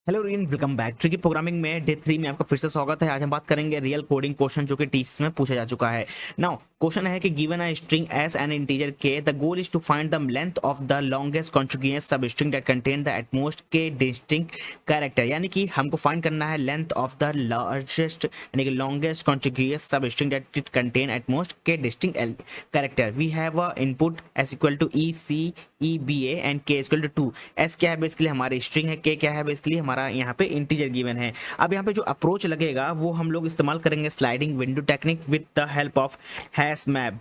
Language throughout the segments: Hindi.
Hello rayon, welcome back. Tricky programming में डे 3 में आपका फिर से स्वागत है। आज हम बात करेंगे रियल कोडिंग क्वेश्चन जो कि टीएस में पूछा जा चुका है। नाउ क्वेश्चन है कि given a string S an integer K, the goal is to find the length of the longest contiguous sub string that contain the at most K distinct character. यानी कि हमको फाइंड करना है लेंथ ऑफ द लार्जेस्ट यानी कि longest contiguous sub string that it contain at most K distinct character. We have a input S equal to E C E B A and K equal to 2। S क्या है बेसिकली हमारी स्ट्रिंग है, के क्या है बेसिकली हमारा यहाँ पे इंटीजर गिवन है। अब यहाँ पे जो अप्रोच लगेगा वो हम लोग इस्तेमाल करेंगे sliding window technique with the help of hash map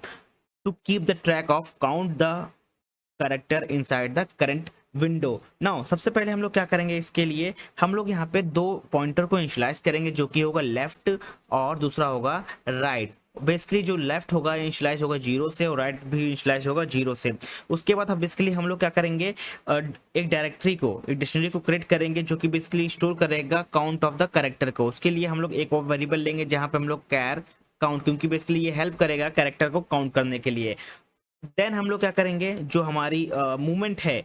to keep the track of count the character inside the current window. Now सबसे पहले हम लोग क्या करेंगे, इसके लिए हम लोग यहाँ पे दो पॉइंटर को इनिशियलाइज करेंगे जो कि होगा लेफ्ट और दूसरा होगा राइट। बेसिकली जो लेफ्ट होगा इनिशियलाइज होगा 0 से और राइट भी इनिशियलाइज होगा 0 से। उसके बाद हम बेसिकली हम लोग क्या करेंगे, एक डायरेक्टरी को एक डिक्शनरी को क्रिएट करेंगे जो कि बेसिकली स्टोर करेगा काउंट ऑफ द कैरेक्टर को। उसके लिए हम लोग एक और वेरिएबल लेंगे जहां पे हम लोग कैर काउंट, क्योंकि बेसिकली ये हेल्प करेगा कैरेक्टर को काउंट करने के लिए। देन हम लोग क्या करेंगे, जो हमारी मूवमेंट है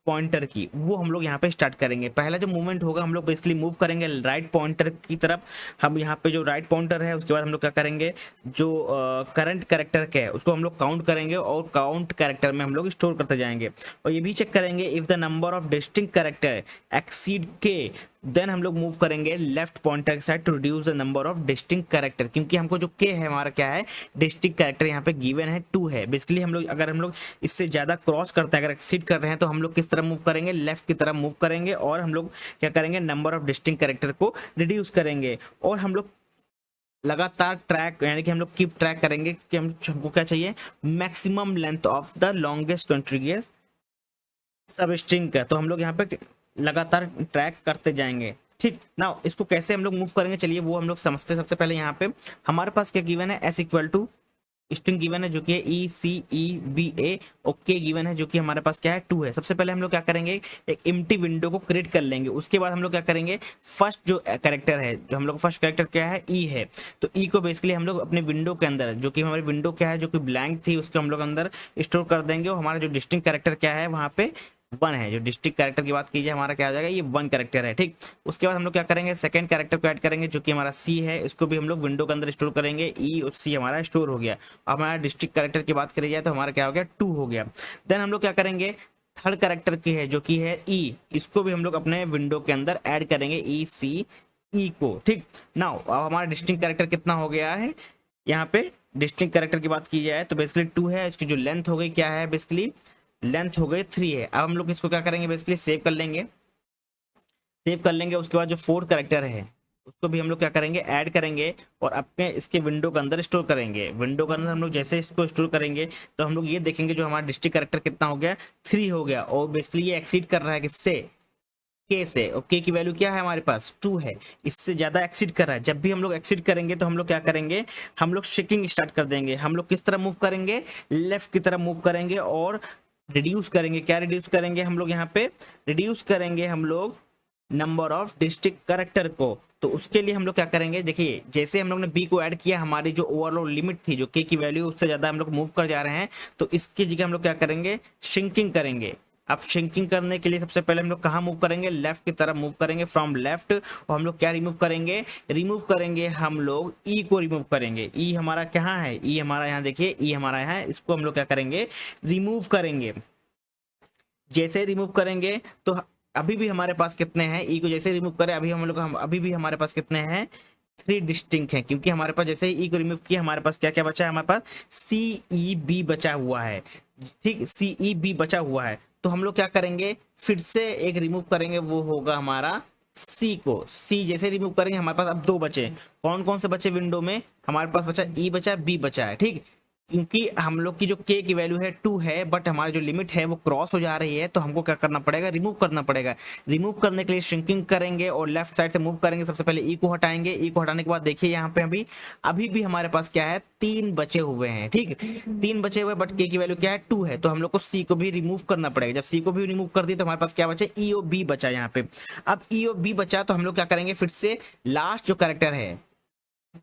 पॉइंटर की वो हम लोग यहाँ पे स्टार्ट करेंगे। पहला जो मूवमेंट होगा हम लोग बेसिकली मूव करेंगे राइट पॉइंटर की तरफ। हम यहाँ पे जो राइट पॉइंटर है उसके बाद हम लोग क्या करेंगे, जो करंट कैरेक्टर का है उसको हम लोग काउंट करेंगे और काउंट कैरेक्टर में हम लोग स्टोर करते जाएंगे। और ये भी चेक करेंगे if the number of distinct character exceed K, then हम लोग मूव करेंगे left pointer side to reduce the number of distinct character, क्योंकि हमको जो के है हमारा क्या है डिस्टिंक्ट कैरेक्टर यहाँ पे गिवन है 2 है। बेसिकली हम लोग अगर हम लोग इससे ज्यादा क्रॉस करते हैं, अगर एक्सीड कर रहे हैं तो हम लोग किस तरह मूव करेंगे, लेफ्ट की तरफ मूव करेंगे और हम लोग क्या करेंगे नंबर ऑफ डिस्टिंक्ट कैरेक्टर को रिड्यूस करेंगे। और हम लोग लगातार ट्रैक यानी कि हम लोग कीप ट्रैक करेंगे कि हमको क्या चाहिए, maximum length of the longest contiguous sub string का। तो हम लोग यहाँ पे लगातार ट्रैक करते जाएंगे। ठीक ना, इसको कैसे हम लोग मूव करेंगे चलिए वो हम लोग समझते हैं। सबसे पहले यहाँ पे हमारे पास क्या गिवन है, S equal to string given है जो कि है ई सी ई बी ए और के गिवन है जो कि हमारे पास क्या है 2 है। सबसे पहले हम लोग क्या करेंगे, एक एम्प्टी विंडो को क्रिएट कर लेंगे। उसके बाद हम लोग क्या करेंगे, फर्स्ट जो कैरेक्टर है, जो हम लोग फर्स्ट कैरेक्टर क्या है ई है, तो ई को बेसिकली हम लोग अपने विंडो के अंदर जो कि हमारी विंडो क्या है जो कि ब्लैंक थी उसको हम लोग अंदर स्टोर कर देंगे। और हमारा जो डिस्टिंक्ट कैरेक्टर क्या है वहाँ पे 1 है। जो डिस्ट्रिक्ट कैरेक्टर की बात कीजिए हमारा क्या आ जाएगा, ये 1 कैरेक्टर है। ठीक, उसके बाद हम लोग क्या करेंगे, सेकंड कैरेक्टर को ऐड करेंगे जो कि हमारा सी है। इसको भी हम लोग विंडो के अंदर स्टोर करेंगे। ई और सी हमारा स्टोर हो गया। अब हमारा डिस्ट्रिक्ट कैरेक्टर की बात करी जाए तो हमारा क्या हो गया 2 हो गया। देन हम लोग क्या करेंगे, थर्ड कैरेक्टर की है जो कि है ई, इसको भी हम लोग अपने विंडो के अंदर ऐड करेंगे ई सी ई को। ठीक, नाउ अब हमारा डिस्ट्रिक्ट कैरेक्टर कितना हो गया है, यहाँ पे डिस्ट्रिक्ट कैरेक्टर की बात की जाए तो बेसिकली 2 है। इसकी जो लेंथ हो गई क्या है, बेसिकली लेंथ हो गई 3 है। अब हम लोग इसको क्या करेंगे, बेसिकली सेव कर लेंगे। सेव कर लेंगे उसके बाद जो फोर्थ कैरेक्टर है उसको भी हम लोग क्या करेंगे, ऐड करेंगे और अपने इसके विंडो के अंदर स्टोर करेंगे। विंडो के अंदर हम लोग जैसे इसको स्टोर करेंगे तो हम लोग ये देखेंगे जो हमारा डिस्ट्रिक्ट कैरेक्टर कितना हो गया 3 हो गया। और बेसिकली ये एक्सीड कर रहा है किससे, के से। और के की वैल्यू क्या है हमारे पास 2 है, इससे ज्यादा एक्सीड कर रहा है। जब भी हम लोग एक्सीड करेंगे तो हम लोग क्या करेंगे, हम लोग शेकिंग स्टार्ट कर देंगे। हम लोग किस तरह मूव करेंगे, लेफ्ट की तरफ मूव करेंगे और रिड्यूस करेंगे। क्या रिड्यूस करेंगे हम लोग, यहाँ पे रिड्यूस करेंगे हम लोग नंबर ऑफ डिस्ट्रिक्ट कैरेक्टर को। तो उसके लिए हम लोग क्या करेंगे, देखिए जैसे हम लोग ने बी को ऐड किया, हमारी जो ओवरऑल लिमिट थी जो के की वैल्यू उससे ज्यादा हम लोग मूव कर जा रहे हैं, तो इसकी जगह हम लोग क्या करेंगे, श्रिंकिंग करेंगे। अब श्रिंकिंग करने के लिए सबसे पहले हम लोग कहाँ मूव करेंगे, लेफ्ट की तरफ मूव करेंगे फ्रॉम लेफ्ट। और हम लोग क्या रिमूव करेंगे, रिमूव करेंगे हम लोग ई को रिमूव करेंगे। ई हमारा कहाँ है, ई हमारा यहाँ देखिए, ई हमारा यहाँ है, इसको हम लोग क्या करेंगे रिमूव करेंगे। जैसे रिमूव करेंगे तो अभी भी हमारे पास कितने हैं, ई को जैसे रिमूव करें अभी भी हमारे पास कितने हैं 3 डिस्टिंक्ट हैं। क्योंकि हमारे पास जैसे ई को रिमूव किया हमारे पास क्या क्या बचा है, हमारे पास सी ई बी बचा हुआ है। ठीक, सी ई बी बचा हुआ है। तो हम लोग क्या करेंगे, फिर से एक रिमूव करेंगे, वो होगा हमारा सी को। सी जैसे रिमूव करेंगे हमारे पास अब 2 बचे। कौन कौन से बचे विंडो में, हमारे पास बचा ई बचा बी बचा है। ठीक, क्योंकि हम लोग की जो के की वैल्यू है 2 है, बट हमारी जो लिमिट है वो क्रॉस हो जा रही है, तो हमको क्या करना पड़ेगा, रिमूव करना पड़ेगा। रिमूव करने के लिए श्रिंकिंग करेंगे और लेफ्ट साइड से मूव करेंगे। सबसे पहले ई को हटाएंगे। ई को हटाने के बाद देखिए यहाँ पे अभी भी हमारे पास क्या है 3 बचे हुए हैं। ठीक, 3 बचे हुए, बट के की वैल्यू क्या है 2 है, तो हम लोग को सी को भी रिमूव करना पड़ेगा। जब सी को भी रिमूव कर दिए तो हमारे पास क्या बचे, ई ओ बी बचा यहाँ पे। अब ई ओ बी बचा तो हम लोग क्या करेंगे, फिर से लास्ट जो कैरेक्टर है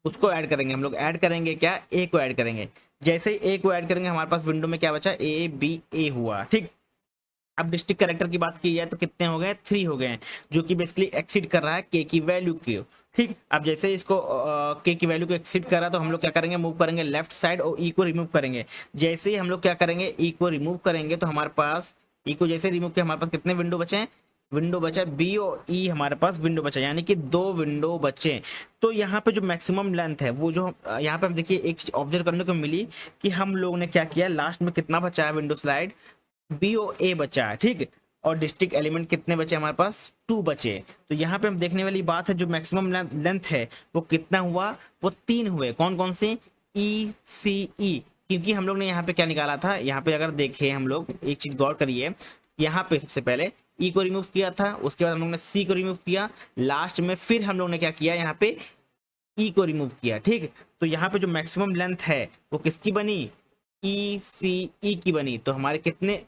उसको ऐड करेंगे। हम लोग ऐड करेंगे क्या, ए को ऐड करेंगे। जैसे ए को ऐड करेंगे हमारे पास विंडो में क्या बचा, ए बी ए हुआ। ठीक, अब डिस्ट्रिक्ट कैरेक्टर की बात की जाए तो कितने हो गए, 3 हो गए हैं, जो कि बेसिकली एक्सीड कर रहा है के की वैल्यू की। ठीक, अब जैसे ही इसको के की वैल्यू को एक्सीड कर रहा है तो हम लोग क्या करेंगे, मूव करेंगे लेफ्ट साइड और ई को रिमूव करेंगे। जैसे ही हम लोग क्या करेंगे, ई को रिमूव करेंगे तो हमारे पास ई को जैसे रिमूव किया हमारे पास कितने विंडो बचे हैं, विंडो बचा बी और ई, हमारे पास विंडो बचा, यानी कि 2 विंडो बचे। तो यहाँ पे जो मैक्सिमम लेंथ है वो जो यहाँ पे हम देखिए एक चीज ऑब्जर्व करने को मिली कि हम लोग ने क्या किया, लास्ट में कितना बचा है विंडो स्लाइड, बी और ए बचा है। ठीक, और डिस्ट्रिक्ट एलिमेंट कितने बचे हमारे पास, 2 बचे। तो यहाँ पे हम देखने वाली बात है जो मैक्सिमम लेंथ है वो कितना हुआ, वो 3 हुए। कौन कौन से, ई सी ई, क्योंकि हम लोग ने यहाँ पे क्या निकाला था, यहाँ पे अगर देखें हम लोग एक चीज गौर करिए, यहाँ पे सबसे पहले ई को रिमूव किया था, उसके बाद हम लोग ने सी को रिमूव किया, लास्ट में फिर हम लोग ने क्या किया, यहाँ पे ई को रिमूव किया। ठीक, तो यहाँ पे जो मैक्सिमम लेंथ है वो किसकी बनी, ई सी ई की बनी। तो हमारे कितने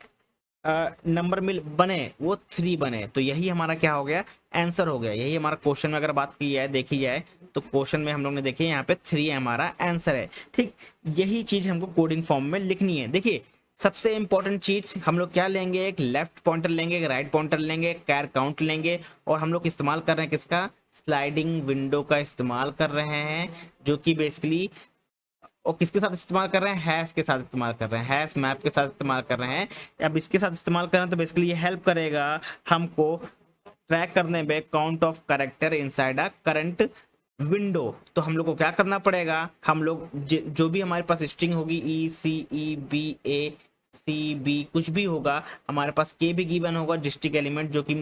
नंबर मिल बने, वो 3 बने। तो यही हमारा क्या हो गया, आंसर हो गया। यही हमारा क्वेश्चन में अगर बात की जाए, देखी जाए तो क्वेश्चन में हम लोग ने देखिए यहाँ पे 3 हमारा आंसर है। ठीक, यही चीज हमको कोडिंग फॉर्म में लिखनी है। देखिए सबसे इंपॉर्टेंट चीज हम लोग क्या लेंगे, एक लेफ्ट पॉइंटर लेंगे, एक राइट पॉइंटर लेंगे, कैर काउंट लेंगे, और हम लोग इस्तेमाल कर रहे हैं किसका, स्लाइडिंग विंडो का इस्तेमाल कर रहे हैं, जो कि बेसिकली और किसके साथ इस्तेमाल कर रहे हैं, हैश के साथ इस्तेमाल कर रहे हैं, हैश मैप के साथ इस्तेमाल कर रहे हैं। अब इसके साथ इस्तेमाल कर रहे हैं तो बेसिकली ये हेल्प करेगा हमको ट्रैक करने में count of character inside a current window. तो हम लोग को क्या करना पड़ेगा, हम लोग जो भी हमारे पास स्ट्रिंग होगी, ई सी ई बी ए सी बी कुछ भी होगा, हमारे पास के भी गिवन होगा, डिस्ट्रिक्ट एलिमेंट जो कि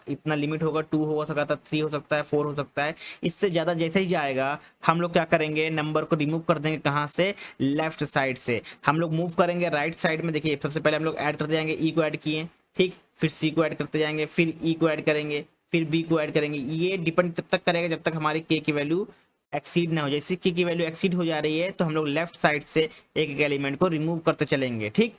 इतना लिमिट होगा, 2 हो सकता है, 3 हो सकता है, 4 हो सकता है, इससे ज्यादा जैसे ही जाएगा हम लोग क्या करेंगे, नंबर को रिमूव कर देंगे। कहाँ से, लेफ्ट साइड से। हम लोग मूव करेंगे राइट साइड में। देखिए सबसे पहले हम लोग ऐड करते जाएंगे, ई को ऐड किए, ठीक, फिर सी को ऐड करते जाएंगे, फिर ई को ऐड करेंगे, फिर बी को ऐड करेंगे। ये डिपेंड तब तक करेगा जब तक हमारी के की वैल्यू एक्सीड ना हो। जैसे के की वैल्यू एक्सीड हो जा रही है तो हम लोग लेफ्ट साइड से एक एक एलिमेंट को रिमूव करते चलेंगे। ठीक,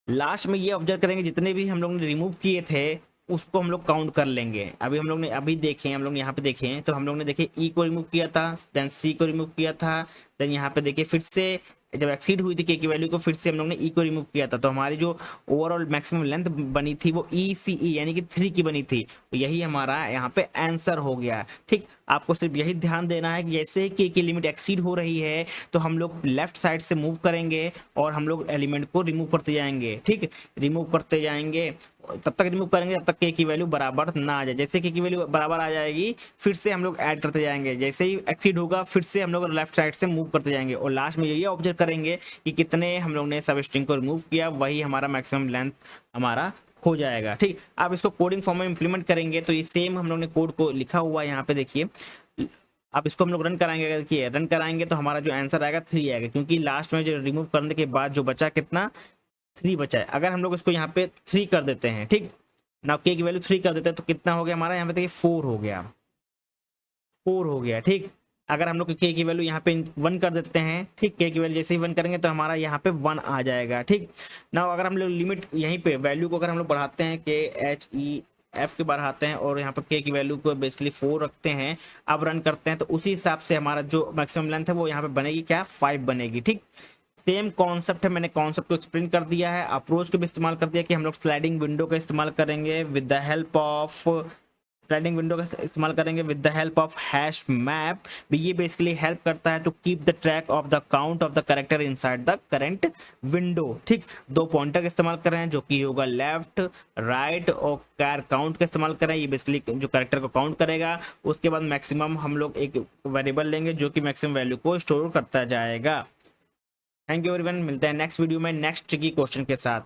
लास्ट में ये ऑब्जर्व करेंगे जितने भी हम लोग ने रिमूव किए थे उसको हम लोग काउंट कर लेंगे। अभी हम लोग ने अभी देखें, हम लोग यहाँ पे देखें तो हम लोग ने देखे ई को रिमूव किया था, देन सी को रिमूव किया था, देन यहाँ पे देखिए फिर से जब एक्सीड हुई थी के की वैल्यू को फिर से हम लोग ने ई को रिमूव किया था। तो हमारी जो ओवरऑल मैक्सिमम लेंथ बनी थी वो ई सी ई यानी कि 3 की बनी थी। तो यही हमारा यहाँ पे आंसर हो गया। ठीक, आपको सिर्फ यही ध्यान देना है कि जैसे ही के की लिमिट एक्सीड हो रही है तो हम लोग लेफ्ट साइड से मूव करेंगे और हम लोग एलिमेंट को रिमूव करते जाएंगे। ठीक, रिमूव करते जाएंगे, तब तक रिमूव करेंगे जब तक के की वैल्यू बराबर ना आ जाए। जैसे के की वैल्यू बराबर आ जाएगी फिर से हम लोग ऐड करते जाएंगे, जैसे ही एक्सीड होगा फिर से हम लोग लेफ्ट साइड से मूव करते जाएंगे, और लास्ट में ये ऑब्जर्व करेंगे कि कितने हम लोग ने सब स्ट्रिंग को रिमूव किया, वही हमारा मैक्सिमम लेंथ हमारा हो जाएगा। ठीक, आप इसको कोडिंग फॉर्म में इंप्लीमेंट करेंगे तो ये सेम हम लोग ने कोड को लिखा हुआ है यहाँ पे देखिए। अब इसको हम लोग रन कराएंगे, अगर देखिए रन कराएंगे तो हमारा जो आंसर आएगा 3 आएगा, क्योंकि लास्ट में जो रिमूव करने के बाद जो बचा कितना, 3 बचा है। अगर हम लोग इसको यहाँ पे 3 कर देते हैं, ठीक ना, के की वैल्यू 3 कर देते हैं तो कितना हो गया हमारा, यहाँ पे देखिए 4 हो गया, 4 हो गया। ठीक, अगर हम लोग के की वैल्यू यहाँ पे 1 कर देते हैं, ठीक, के की वैल्यू जैसे ही 1 करेंगे तो हमारा यहाँ पे 1 आ जाएगा। ठीक ना, अगर हम लोग लिमिट यहीं पे वैल्यू को अगर हम लोग बढ़ाते हैं, के एच ई एफ के बढ़ाते हैं और यहाँ पर के की वैल्यू को बेसिकली 4 रखते हैं, अब रन करते हैं तो उसी हिसाब से हमारा जो मैक्सिमम लेंथ है वो यहाँ पे बनेगी क्या, 5 बनेगी। ठीक, सेम कॉन्सेप्ट है, मैंने कॉन्सेप्ट को एक्सप्लेन कर दिया है, अप्रोच को भी इस्तेमाल कर दिया कि हम लोग स्लाइडिंग विंडो का इस्तेमाल करेंगे with the help of sliding window का इस्तेमाल करेंगे with the help of hash map. ये बेसिकली हेल्प करता है to keep the track of the count of the character inside the current window. ठीक, 2 पॉइंटर का इस्तेमाल कर रहे हैं जो कि होगा लेफ्ट राइट, और कैर काउंट का इस्तेमाल कर रहे हैं, ये बेसिकली जो कैरेक्टर को काउंट करेगा। उसके बाद मैक्सिमम हम लोग एक वेरिएबल लेंगे जो कि मैक्सिमम वैल्यू को स्टोर करता जाएगा। थैंक यू एवरीवन, मिलते हैं नेक्स्ट वीडियो में नेक्स्ट ट्रिकी क्वेश्चन के साथ।